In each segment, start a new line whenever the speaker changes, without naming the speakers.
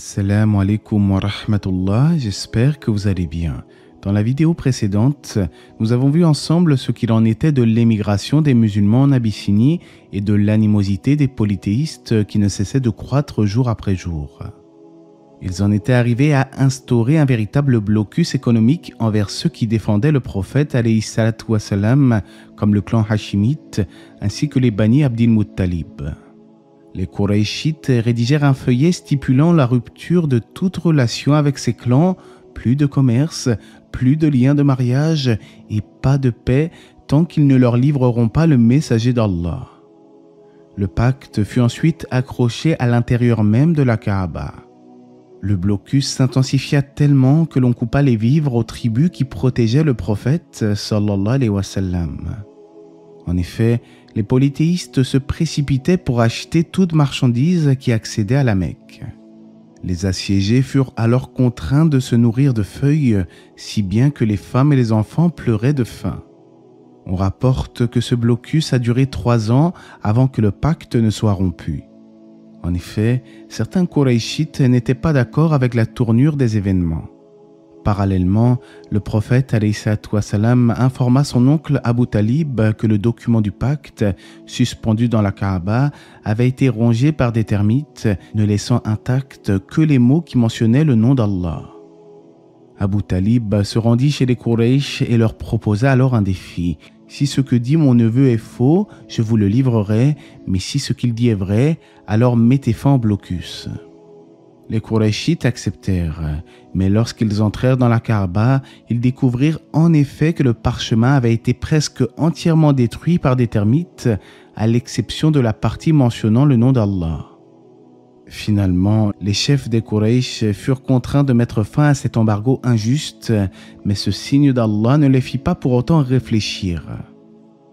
Assalamu alaikum wa rahmatullah, j'espère que vous allez bien. Dans la vidéo précédente, nous avons vu ensemble ce qu'il en était de l'émigration des musulmans en Abyssinie et de l'animosité des polythéistes qui ne cessait de croître jour après jour. Ils en étaient arrivés à instaurer un véritable blocus économique envers ceux qui défendaient le prophète alayhi salatu wassalam, comme le clan hachimite, ainsi que les Bani Abdil Muttalib. Les Qurayshites rédigèrent un feuillet stipulant la rupture de toute relation avec ces clans, plus de commerce, plus de liens de mariage et pas de paix tant qu'ils ne leur livreront pas le messager d'Allah. Le pacte fut ensuite accroché à l'intérieur même de la Kaaba. Le blocus s'intensifia tellement que l'on coupa les vivres aux tribus qui protégeaient le prophète sallallahu alayhi wa sallam. En effet, les polythéistes se précipitaient pour acheter toute marchandise qui accédait à la Mecque. Les assiégés furent alors contraints de se nourrir de feuilles, si bien que les femmes et les enfants pleuraient de faim. On rapporte que ce blocus a duré 3 ans avant que le pacte ne soit rompu. En effet, certains Qurayshites n'étaient pas d'accord avec la tournure des événements. Parallèlement, le prophète alayhi salatu wassalam informa son oncle Abu Talib que le document du pacte, suspendu dans la Kaaba, avait été rongé par des termites, ne laissant intacts que les mots qui mentionnaient le nom d'Allah. Abu Talib se rendit chez les Quraysh et leur proposa alors un défi. « Si ce que dit mon neveu est faux, je vous le livrerai, mais si ce qu'il dit est vrai, alors mettez fin au blocus. » Les Qurayshites acceptèrent, mais lorsqu'ils entrèrent dans la Kaaba, ils découvrirent en effet que le parchemin avait été presque entièrement détruit par des termites, à l'exception de la partie mentionnant le nom d'Allah. Finalement, les chefs des Quraysh furent contraints de mettre fin à cet embargo injuste, mais ce signe d'Allah ne les fit pas pour autant réfléchir.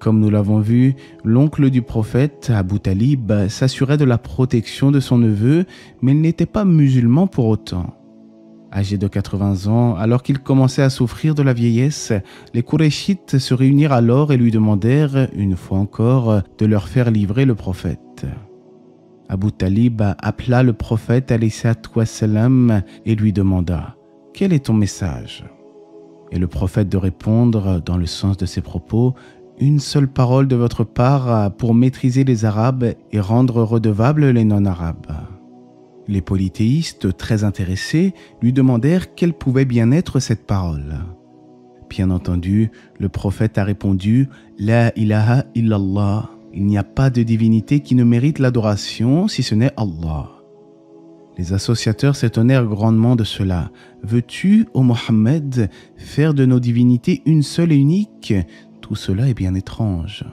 Comme nous l'avons vu, l'oncle du prophète, Abu Talib, s'assurait de la protection de son neveu, mais il n'était pas musulman pour autant. Âgé de 80 ans, alors qu'il commençait à souffrir de la vieillesse, les Qurayshites se réunirent alors et lui demandèrent, une fois encore, de leur faire livrer le prophète. Abu Talib appela le prophète alayhi salatu wassalam et lui demanda « Quel est ton message ?» Et le prophète de répondre, dans le sens de ses propos, « Une seule parole de votre part pour maîtriser les Arabes et rendre redevables les non-Arabes. » Les polythéistes, très intéressés, lui demandèrent quelle pouvait bien être cette parole. Bien entendu, le prophète a répondu « La ilaha illallah » Il n'y a pas de divinité qui ne mérite l'adoration si ce n'est Allah. Les associateurs s'étonnèrent grandement de cela. Veux-tu, ô Mohammed, faire de nos divinités une seule et unique ? Tout cela est bien étrange.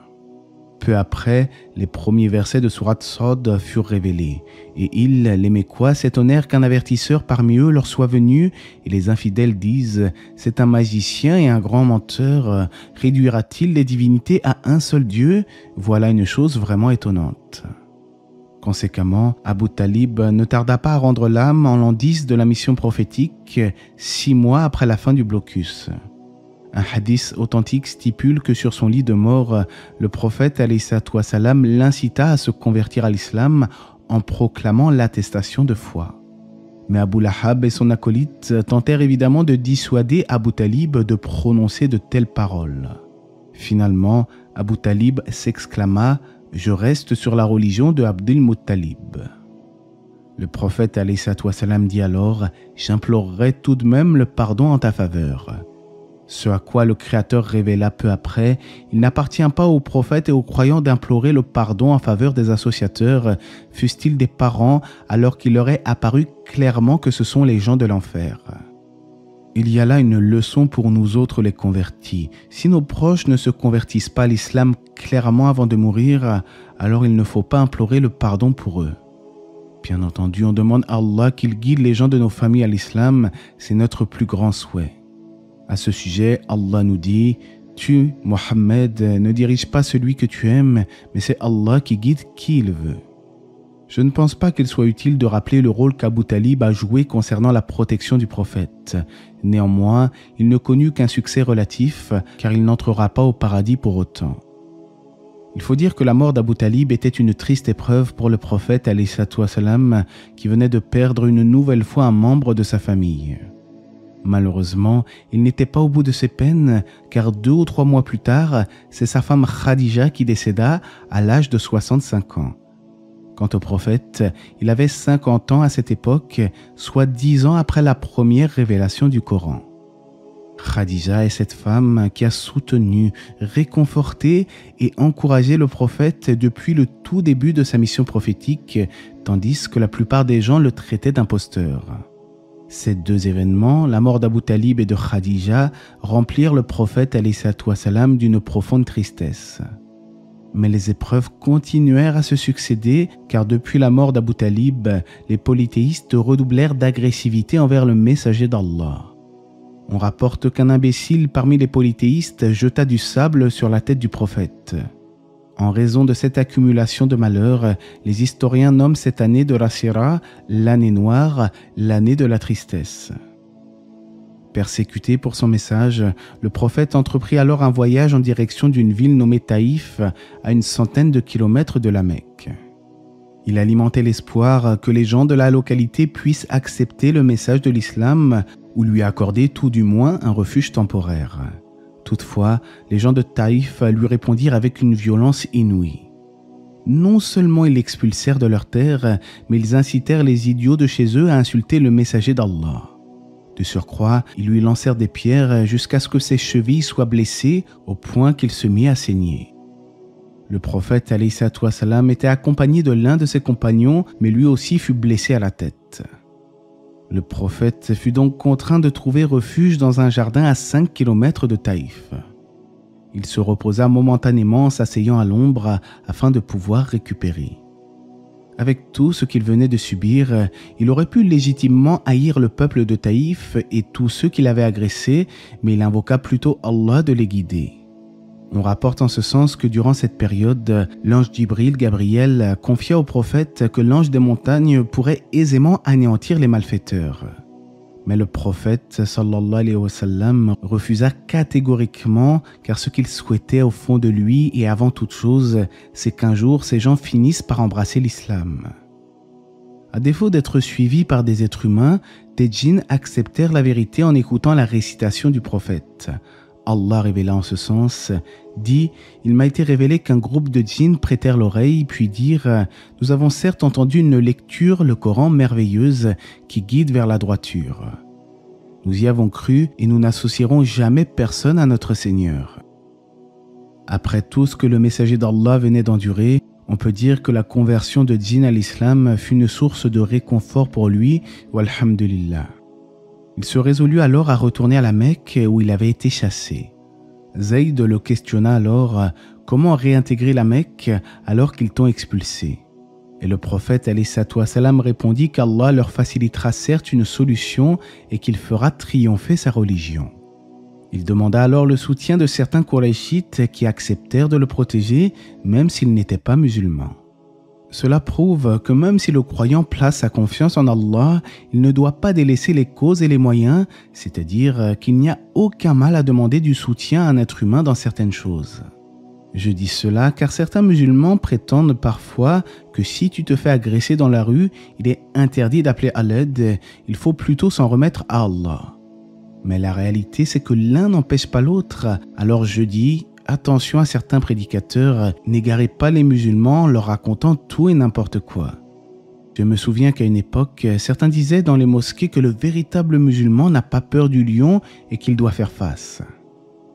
Peu après, les premiers versets de sourate Sad furent révélés, et ils, les Mécois, s'étonnèrent qu'un avertisseur parmi eux leur soit venu, et les infidèles disent « C'est un magicien et un grand menteur, réduira-t-il les divinités à un seul Dieu ? Voilà une chose vraiment étonnante. » Conséquemment, Abu Talib ne tarda pas à rendre l'âme en l'an 10 de la mission prophétique, 6 mois après la fin du blocus. Un hadith authentique stipule que sur son lit de mort, le prophète alayhi salatu wassalam l'incita à se convertir à l'islam en proclamant l'attestation de foi. Mais Abu Lahab et son acolyte tentèrent évidemment de dissuader Abu Talib de prononcer de telles paroles. Finalement, Abu Talib s'exclama « Je reste sur la religion de Abdil Muttalib ». Le prophète alayhi salatu wassalam dit alors « J'implorerai tout de même le pardon en ta faveur ». Ce à quoi le Créateur révéla peu après, il n'appartient pas aux prophètes et aux croyants d'implorer le pardon en faveur des associateurs, fussent-ils des parents, alors qu'il leur est apparu clairement que ce sont les gens de l'enfer. Il y a là une leçon pour nous autres les convertis. Si nos proches ne se convertissent pas à l'islam clairement avant de mourir, alors il ne faut pas implorer le pardon pour eux. Bien entendu, on demande à Allah qu'il guide les gens de nos familles à l'islam, c'est notre plus grand souhait. À ce sujet, Allah nous dit « Tu, Mohammed, ne dirige pas celui que tu aimes, mais c'est Allah qui guide qui il veut. » Je ne pense pas qu'il soit utile de rappeler le rôle qu'Abu Talib a joué concernant la protection du prophète. Néanmoins, il ne connut qu'un succès relatif, car il n'entrera pas au paradis pour autant. Il faut dire que la mort d'Abu Talib était une triste épreuve pour le prophète alayhi salatu wassalam, qui venait de perdre une nouvelle fois un membre de sa famille. Malheureusement, il n'était pas au bout de ses peines, car 2 ou 3 mois plus tard, c'est sa femme Khadija qui décéda à l'âge de 65 ans. Quant au prophète, il avait 50 ans à cette époque, soit 10 ans après la première révélation du Coran. Khadija est cette femme qui a soutenu, réconforté et encouragé le prophète depuis le tout début de sa mission prophétique, tandis que la plupart des gens le traitaient d'imposteur. Ces 2 événements, la mort d'Abu Talib et de Khadija, remplirent le prophète alayhi salatu wassalam d'une profonde tristesse. Mais les épreuves continuèrent à se succéder, car depuis la mort d'Abu Talib, les polythéistes redoublèrent d'agressivité envers le messager d'Allah. On rapporte qu'un imbécile parmi les polythéistes jeta du sable sur la tête du prophète. En raison de cette accumulation de malheurs, les historiens nomment cette année de la Sira l'année noire, l'année de la tristesse. Persécuté pour son message, le prophète entreprit alors un voyage en direction d'une ville nommée Taïf, à une centaine de kilomètres de la Mecque. Il alimentait l'espoir que les gens de la localité puissent accepter le message de l'islam ou lui accorder tout du moins un refuge temporaire. Toutefois, les gens de Taïf lui répondirent avec une violence inouïe. Non seulement ils l'expulsèrent de leur terre, mais ils incitèrent les idiots de chez eux à insulter le messager d'Allah. De surcroît, ils lui lancèrent des pierres jusqu'à ce que ses chevilles soient blessées au point qu'il se mit à saigner. Le prophète alayhi salatu wassalam était accompagné de l'un de ses compagnons, mais lui aussi fut blessé à la tête. Le prophète fut donc contraint de trouver refuge dans un jardin à 5 km de Taïf. Il se reposa momentanément en s'asseyant à l'ombre afin de pouvoir récupérer. Avec tout ce qu'il venait de subir, il aurait pu légitimement haïr le peuple de Taïf et tous ceux qui l'avaient agressé, mais il invoqua plutôt Allah de les guider. On rapporte en ce sens que durant cette période, l'ange Djibril, Gabriel, confia au prophète que l'ange des montagnes pourrait aisément anéantir les malfaiteurs. Mais le prophète sallallahu alayhi wa sallam refusa catégoriquement, car ce qu'il souhaitait au fond de lui et avant toute chose, c'est qu'un jour ces gens finissent par embrasser l'islam. À défaut d'être suivis par des êtres humains, des djinns acceptèrent la vérité en écoutant la récitation du prophète. Allah révéla en ce sens, dit « Il m'a été révélé qu'un groupe de djinns prêtèrent l'oreille, puis dirent « Nous avons certes entendu une lecture, le Coran merveilleuse, qui guide vers la droiture. Nous y avons cru et nous n'associerons jamais personne à notre Seigneur. » Après tout ce que le messager d'Allah venait d'endurer, on peut dire que la conversion de djinn à l'islam fut une source de réconfort pour lui, walhamdulillah. Il se résolut alors à retourner à la Mecque où il avait été chassé. Zayd le questionna alors « Comment réintégrer la Mecque alors qu'ils t'ont expulsé ?» Et le prophète alayhi salatu wassalam répondit qu'Allah leur facilitera certes une solution et qu'il fera triompher sa religion. Il demanda alors le soutien de certains Qurayshites qui acceptèrent de le protéger même s'ils n'étaient pas musulmans. Cela prouve que même si le croyant place sa confiance en Allah, il ne doit pas délaisser les causes et les moyens, c'est-à-dire qu'il n'y a aucun mal à demander du soutien à un être humain dans certaines choses. Je dis cela car certains musulmans prétendent parfois que si tu te fais agresser dans la rue, il est interdit d'appeler à l'aide, il faut plutôt s'en remettre à Allah. Mais la réalité, c'est que l'un n'empêche pas l'autre, alors je dis... Attention à certains prédicateurs, n'égarez pas les musulmans en leur racontant tout et n'importe quoi. Je me souviens qu'à une époque, certains disaient dans les mosquées que le véritable musulman n'a pas peur du lion et qu'il doit faire face.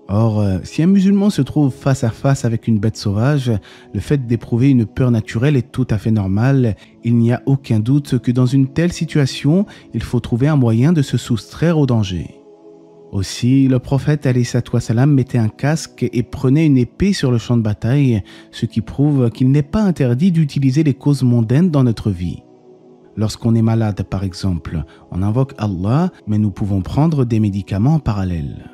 Or, si un musulman se trouve face à face avec une bête sauvage, le fait d'éprouver une peur naturelle est tout à fait normal. Il n'y a aucun doute que dans une telle situation, il faut trouver un moyen de se soustraire au danger. Aussi, le prophète alayhi salatu wassalam mettait un casque et prenait une épée sur le champ de bataille, ce qui prouve qu'il n'est pas interdit d'utiliser les causes mondaines dans notre vie. Lorsqu'on est malade, par exemple, on invoque Allah, mais nous pouvons prendre des médicaments en parallèle.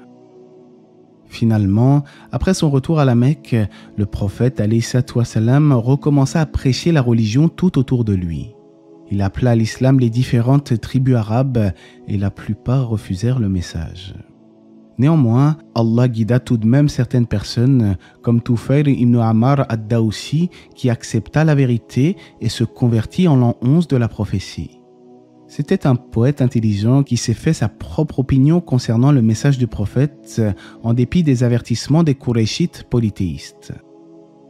Finalement, après son retour à la Mecque, le prophète alayhi salatu wassalam recommença à prêcher la religion tout autour de lui. Il appela à l'islam les différentes tribus arabes et la plupart refusèrent le message. Néanmoins, Allah guida tout de même certaines personnes, comme Tufayl ibn Ammar ad-Dawsi, qui accepta la vérité et se convertit en l'an 11 de la prophétie. C'était un poète intelligent qui s'est fait sa propre opinion concernant le message du prophète, en dépit des avertissements des Qurayshites polythéistes.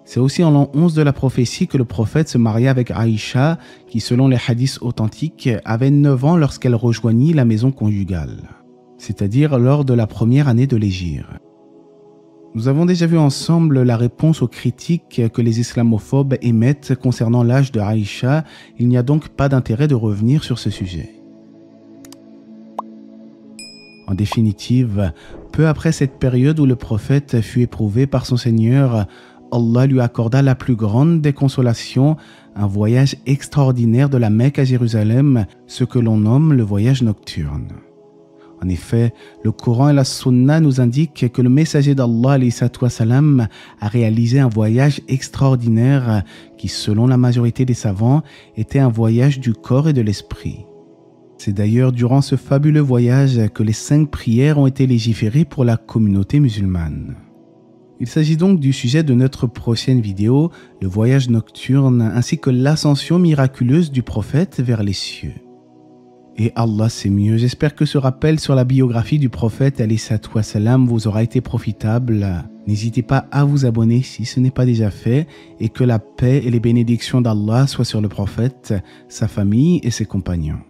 C'est aussi en l'an 11 de la prophétie que le prophète se maria avec Aïcha, qui selon les hadiths authentiques avait 9 ans lorsqu'elle rejoignit la maison conjugale, c'est-à-dire lors de la première année de l'hégire. Nous avons déjà vu ensemble la réponse aux critiques que les islamophobes émettent concernant l'âge de Aïcha, il n'y a donc pas d'intérêt de revenir sur ce sujet. En définitive, peu après cette période où le prophète fut éprouvé par son Seigneur, Allah lui accorda la plus grande des consolations, un voyage extraordinaire de la Mecque à Jérusalem, ce que l'on nomme le voyage nocturne. En effet, le Coran et la Sunna nous indiquent que le messager d'Allah a réalisé un voyage extraordinaire qui, selon la majorité des savants, était un voyage du corps et de l'esprit. C'est d'ailleurs durant ce fabuleux voyage que les 5 prières ont été légiférées pour la communauté musulmane. Il s'agit donc du sujet de notre prochaine vidéo, le voyage nocturne ainsi que l'ascension miraculeuse du prophète vers les cieux. Et Allah c'est mieux, j'espère que ce rappel sur la biographie du prophète alayhi wassalam vous aura été profitable. N'hésitez pas à vous abonner si ce n'est pas déjà fait et que la paix et les bénédictions d'Allah soient sur le prophète, sa famille et ses compagnons.